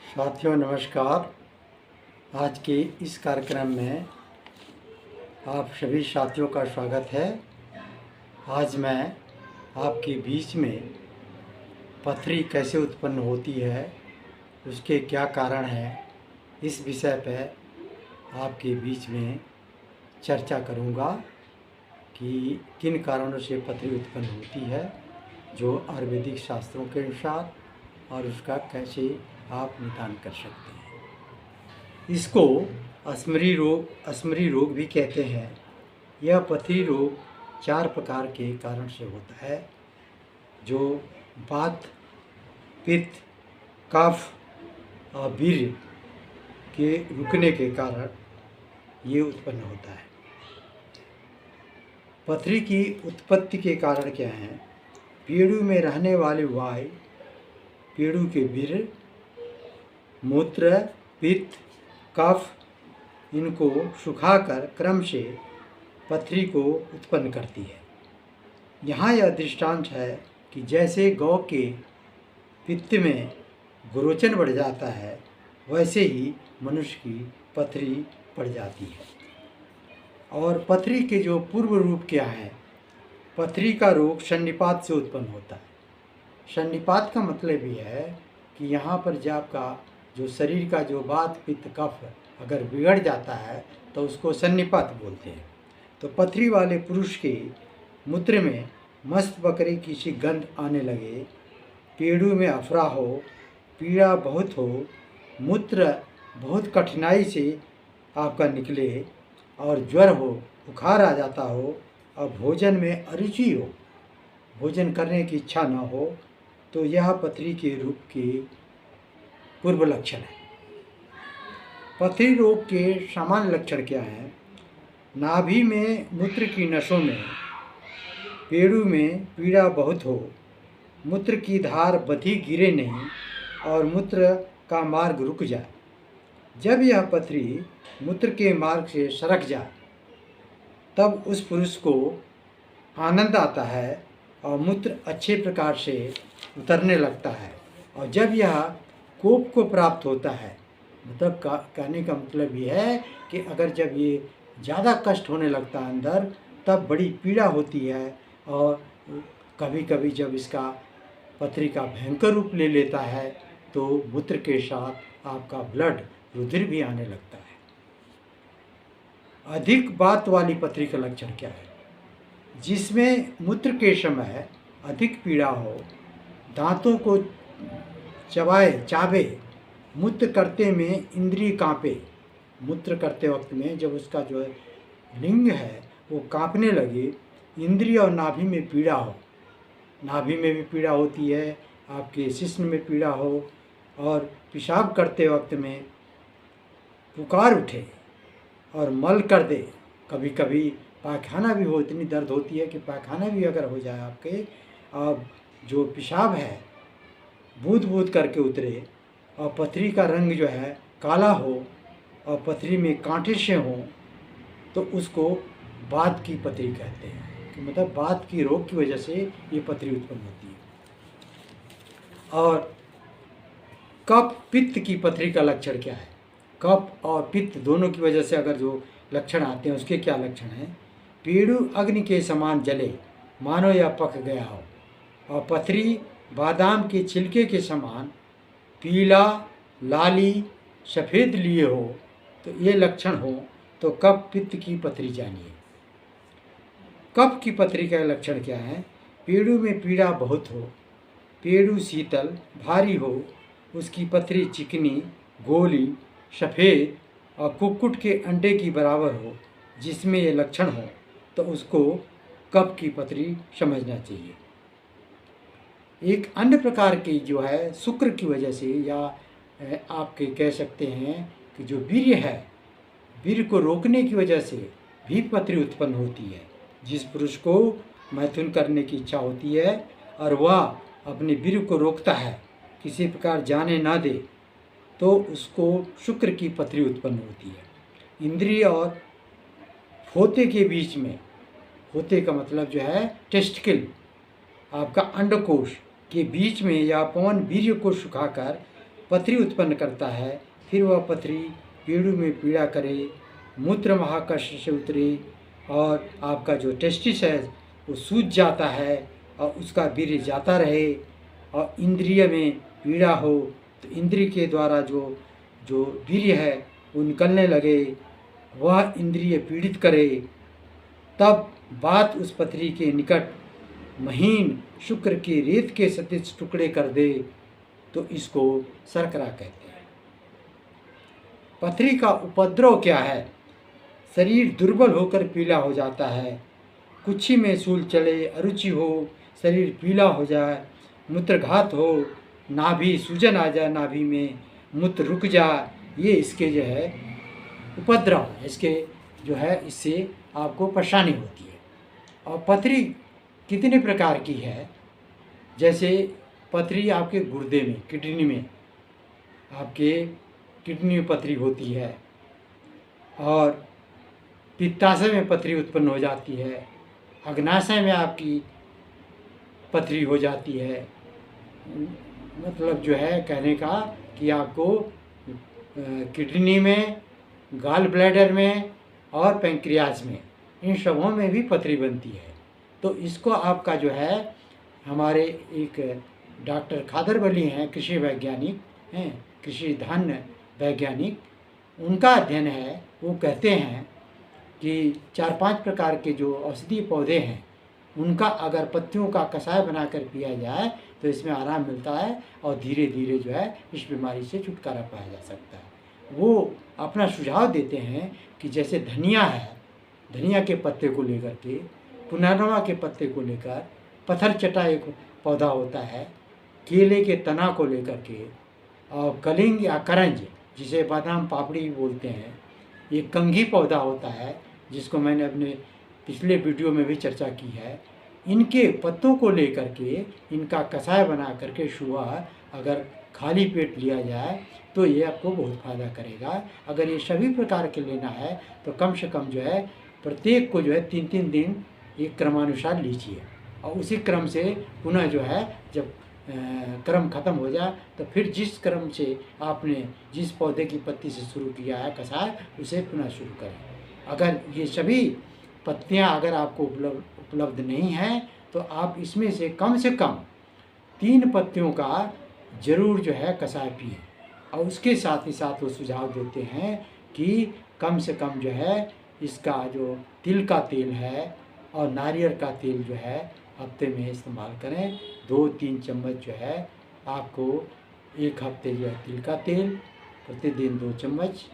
साथियों नमस्कार। आज के इस कार्यक्रम में आप सभी साथियों का स्वागत है। आज मैं आपके बीच में पथरी कैसे उत्पन्न होती है, उसके क्या कारण हैं, इस विषय पर आपके बीच में चर्चा करूंगा कि किन कारणों से पथरी उत्पन्न होती है जो आयुर्वेदिक शास्त्रों के अनुसार, और उसका कैसे आप निदान कर सकते हैं। इसको अश्मरी रोग भी कहते हैं। यह पथरी रोग 4 प्रकार के कारण से होता है, जो वात, पित्त, कफ और वीर्य के रुकने के कारण ये उत्पन्न होता है। पथरी की उत्पत्ति के कारण क्या हैं? पेड़ों में रहने वाले वायु, पेड़ों के वीर्य, मूत्र, पित्त, कफ, इनको सुखाकर क्रम से पथरी को उत्पन्न करती है। यहाँ यह दृष्टांत है कि जैसे गौ के पित्त में गुरोचन बढ़ जाता है, वैसे ही मनुष्य की पथरी पड़ जाती है। और पथरी के जो पूर्व रूप क्या है? पथरी का रोग सन्निपात से उत्पन्न होता है। सन्निपात का मतलब ये है कि यहाँ पर जब आपका जो शरीर का जो वात, पित्त, कफ अगर बिगड़ जाता है तो उसको सन्निपात बोलते हैं। तो पथरी वाले पुरुष के मूत्र में मस्त बकरी की सी गंध आने लगे, पेड़ों में अफरा हो, पीड़ा बहुत हो, मूत्र बहुत कठिनाई से आपका निकले, और ज्वर हो, बुखार आ जाता हो, और भोजन में अरुचि हो, भोजन करने की इच्छा न हो, तो यह पथरी के रूप के पूर्व लक्षण है। पथरी रोग के सामान्य लक्षण क्या हैं? नाभि में मूत्र की नसों में, पेड़ों में पीड़ा बहुत हो, मूत्र की धार बधी गिरे नहीं, और मूत्र का मार्ग रुक जाए। जब यह पथरी मूत्र के मार्ग से सरक जाए तब उस पुरुष को आनंद आता है और मूत्र अच्छे प्रकार से उतरने लगता है। और जब यह कोप को प्राप्त होता है, मतलब कहने का मतलब ये है कि अगर जब ये ज़्यादा कष्ट होने लगता है अंदर, तब बड़ी पीड़ा होती है, और कभी कभी जब इसका पथरी का भयंकर रूप ले लेता है तो मूत्र के साथ आपका ब्लड, रुधिर भी आने लगता है। अधिक बात वाली पथरी का लक्षण क्या है? जिसमें मूत्र के समय अधिक पीड़ा हो, दांतों को चावे, मूत्र करते में इंद्रिय कांपे, मूत्र करते वक्त में जब उसका जो लिंग है वो कांपने लगे, इंद्रिय और नाभि में पीड़ा हो, नाभि में भी पीड़ा होती है, आपके शिश्न में पीड़ा हो, और पेशाब करते वक्त में पुकार उठे और मल कर दे, कभी कभी पायखाना भी हो, इतनी दर्द होती है कि पायखाना भी अगर हो जाए आपके, और जो पेशाब है बूंद बूंद करके उतरे, और पथरी का रंग जो है काला हो, और पथरी में कांटे से हो, तो उसको वात की पथरी कहते हैं। कि मतलब वात की रोग की वजह से ये पथरी उत्पन्न होती है। और कफ पित्त की पथरी का लक्षण क्या है? कफ और पित्त दोनों की वजह से अगर जो लक्षण आते हैं, उसके क्या लक्षण हैं? पेड़ू अग्नि के समान जले, मानो या पक गया हो, और पथरी बादाम के छिलके के समान पीला, लाली, सफ़ेद लिए हो, तो ये लक्षण हो तो कफ पित्त की पथरी जानिए। कफ की पथरी का लक्षण क्या है? पेड़ों में पीड़ा बहुत हो, पेड़ू शीतल भारी हो, उसकी पथरी चिकनी, गोली, सफ़ेद और कुक्कुट के अंडे की बराबर हो, जिसमें ये लक्षण हो तो उसको कफ की पथरी समझना चाहिए। एक अन्य प्रकार की जो है शुक्र की वजह से, या आपके कह सकते हैं कि जो वीर्य है, वीर्य को रोकने की वजह से भी पथरी उत्पन्न होती है। जिस पुरुष को मैथुन करने की इच्छा होती है और वह अपने वीर्य को रोकता है, किसी प्रकार जाने ना दे, तो उसको शुक्र की पथरी उत्पन्न होती है। इंद्रिय और फोते के बीच में, फोते का मतलब जो है टेस्टिकल, आपका अंडकोश के बीच में, या पवन वीर्य को सुखाकर पथरी उत्पन्न करता है, फिर वह पथरी पेड़ों में पीड़ा करे, मूत्र महाकष्ट से उतरे और आपका जो टेस्टिस है वो सूज जाता है और उसका वीर्य जाता रहे, और इंद्रिय में पीड़ा हो तो इंद्रिय के द्वारा जो जो वीर्य है वो निकलने लगे, वह इंद्रिय पीड़ित करे, तब बात उस पथरी के निकट महीन शुक्र की रेत के सतिश टुकड़े कर दे, तो इसको शर्करा कहते हैं। पथरी का उपद्रव क्या है? शरीर दुर्बल होकर पीला हो जाता है, कुक्षी में सूल चले, अरुचि हो, शरीर पीला हो जाए, मूत्रघात हो, नाभि सूजन आ जाए, नाभि में मूत्र रुक जाए, ये इसके जो है उपद्रव है, इसके जो है इससे आपको परेशानी होती है। और पथरी कितने प्रकार की है? जैसे पथरी आपके गुर्दे में, किडनी में, आपके किडनी में पथरी होती है, और पित्ताशय में पथरी उत्पन्न हो जाती है, अग्नाशय में आपकी पथरी हो जाती है। मतलब जो है कहने का कि आपको किडनी में, गाल ब्लैडर में और पैंक्रियाज में, इन सबों में भी पथरी बनती है। तो इसको आपका जो है हमारे एक डॉक्टर खादर वली हैं, कृषि वैज्ञानिक हैं, कृषि धान्य वैज्ञानिक, उनका अध्ययन है। वो कहते हैं कि 4-5 प्रकार के जो औषधीय पौधे हैं उनका अगर पत्तियों का कषाय बनाकर पिया जाए तो इसमें आराम मिलता है और धीरे धीरे जो है इस बीमारी से छुटकारा पाया जा सकता है। वो अपना सुझाव देते हैं कि जैसे धनिया है, धनिया के पत्ते को लेकर के, पुनर्नवा के पत्ते को लेकर, पत्थर चटा एक पौधा होता है, केले के तना को लेकर के, और कलिंग या करंज जिसे बादाम पापड़ी बोलते हैं, ये कंघी पौधा होता है जिसको मैंने अपने पिछले वीडियो में भी चर्चा की है। इनके पत्तों को लेकर के इनका कषाय बना करके सुबह अगर खाली पेट लिया जाए तो ये आपको बहुत फ़ायदा करेगा। अगर ये सभी प्रकार के लेना है तो कम से कम जो है प्रत्येक को जो है 3-3 दिन एक क्रमानुसार लीजिए, और उसी क्रम से पुनः जो है जब क्रम ख़त्म हो जाए तो फिर जिस क्रम से आपने जिस पौधे की पत्ती से शुरू किया है कषाय, उसे पुनः शुरू करें। अगर ये सभी पत्तियां अगर आपको उपलब्ध नहीं हैं तो आप इसमें से कम 3 पत्तियों का ज़रूर जो है कषाय पिए। और उसके साथ ही साथ वो सुझाव देते हैं कि कम से कम जो है इसका जो तिल का तेल है और नारियल का तेल जो है हफ्ते में इस्तेमाल करें। 2-3 चम्मच जो है आपको एक हफ्ते जो है तिल का तेल, प्रतिदिन 2 चम्मच,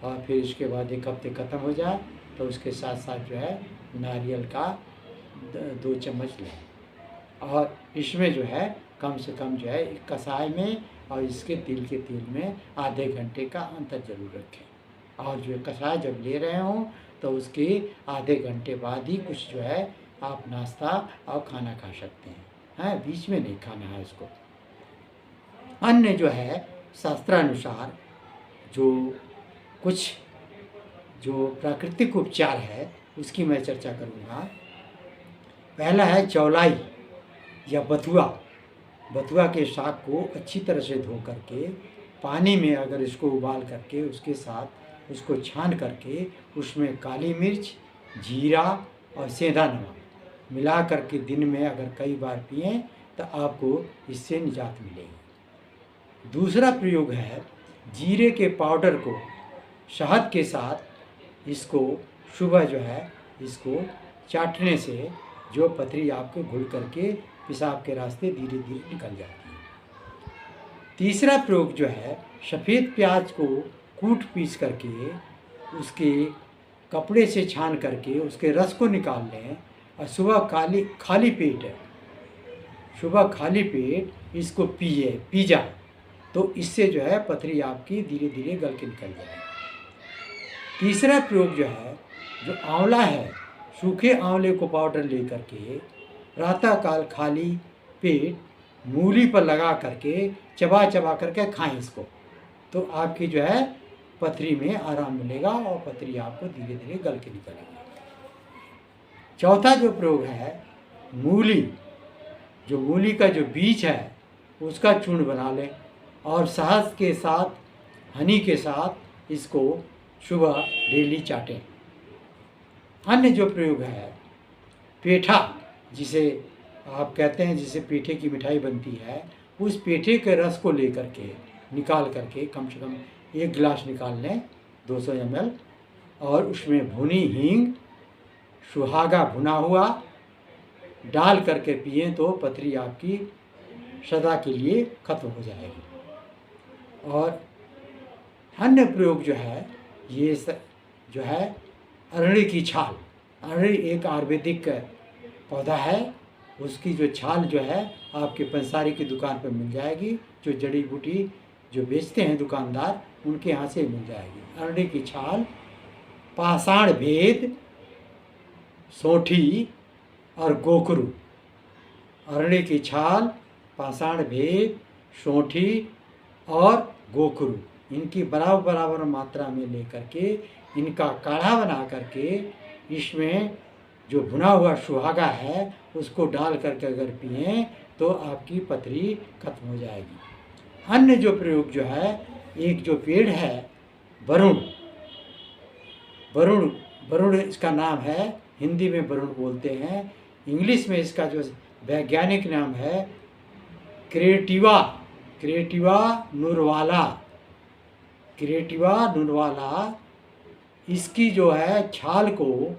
और फिर इसके बाद एक हफ्ते ख़त्म हो जाए तो उसके साथ साथ जो है नारियल का 2 चम्मच लें। और इसमें जो है कम से कम जो है कषाय में और इसके तिल के तेल में आधे घंटे का अंतर जरूर रखें। और जो कषाय जब ले रहे हों तो उसके आधे घंटे बाद ही कुछ जो है आप नाश्ता और खाना खा सकते हैं, बीच में नहीं खाना है इसको। अन्य जो है शास्त्रानुसार जो कुछ जो प्राकृतिक उपचार है उसकी मैं चर्चा करूँगा। पहला है चौलाई या बथुआ। बथुआ के साग को अच्छी तरह से धो करके पानी में अगर इसको उबाल करके उसके साथ उसको छान करके उसमें काली मिर्च, जीरा और सेंधा नमक मिला करके दिन में अगर कई बार पिएं तो आपको इससे निजात मिलेगी। दूसरा प्रयोग है जीरे के पाउडर को शहद के साथ इसको सुबह जो है इसको चाटने से जो पथरी आपको घुल करके पेशाब के रास्ते धीरे धीरे निकल जाती है। तीसरा प्रयोग जो है सफ़ेद प्याज को कूट पीस करके उसके कपड़े से छान करके उसके रस को निकाल लें और सुबह खाली पेट इसको पी जाए तो इससे जो है पथरी आपकी धीरे धीरे गल के निकल जाएगी। तीसरा प्रयोग जो है जो आंवला है, सूखे आंवले को पाउडर ले करके प्रातःकाल खाली पेट मूली पर लगा करके चबा करके खाएं इसको, तो आपकी जो है पथरी में आराम मिलेगा और पथरी आपको धीरे धीरे गल के निकलेगी। चौथा जो प्रयोग है मूली, जो मूली का जो बीज है उसका चूर्ण बना लें और शहद के साथ, हनी के साथ इसको सुबह डेली चाटें। अन्य जो प्रयोग है, पेठा जिसे आप कहते हैं, जिसे पेठे की मिठाई बनती है, उस पेठे के रस को लेकर के निकाल करके कम से कम 1 गिलास निकाल लें 200 ml, और उसमें भुनी हींग, सुहागा भुना हुआ डाल करके पिएं तो पथरी आपकी सदा के लिए खत्म हो जाएगी। और अन्य प्रयोग जो है, ये जो है अरंडी की छाल। अरंडी एक आयुर्वेदिक पौधा है, उसकी जो छाल जो है आपके पंसारी की दुकान पर मिल जाएगी। जो जड़ी बूटी जो बेचते हैं दुकानदार, उनके यहाँ से मिल जाएगी। अरंडी की छाल, पाषाण भेद, सोंठी और गोखरू। अरंडी की छाल, पाषाण भेद, सोंठी और गोखरू, इनकी बराबर बराबर मात्रा में लेकर के इनका काढ़ा बना करके इसमें जो भुना हुआ सुहागा है उसको डाल करके अगर पिएं तो आपकी पथरी खत्म हो जाएगी। अन्य जो प्रयोग जो है, एक जो पेड़ है वरुण, वरुण वरुण इसका नाम है, हिंदी में वरुण बोलते हैं, इंग्लिश में इसका जो वैज्ञानिक नाम है क्रिएटिवा, क्रिएटिवा नूरवाला, क्रिएटिवा नूरवाला। इसकी जो है छाल को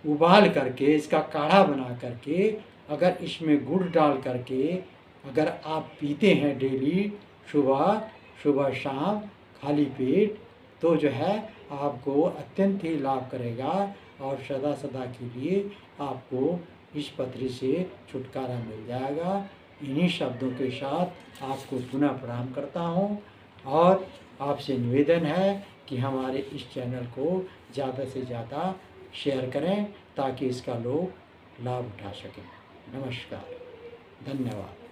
उबाल करके इसका काढ़ा बना करके अगर इसमें गुड़ डाल करके अगर आप पीते हैं डेली सुबह सुबह शाम खाली पेट, तो जो है आपको अत्यंत ही लाभ करेगा और सदा सदा के लिए आपको इस पथरी से छुटकारा मिल जाएगा। इन्हीं शब्दों के साथ आपको पुनः प्रणाम करता हूँ और आपसे निवेदन है कि हमारे इस चैनल को ज़्यादा से ज़्यादा शेयर करें ताकि इसका लोग लाभ उठा सकें। नमस्कार, धन्यवाद।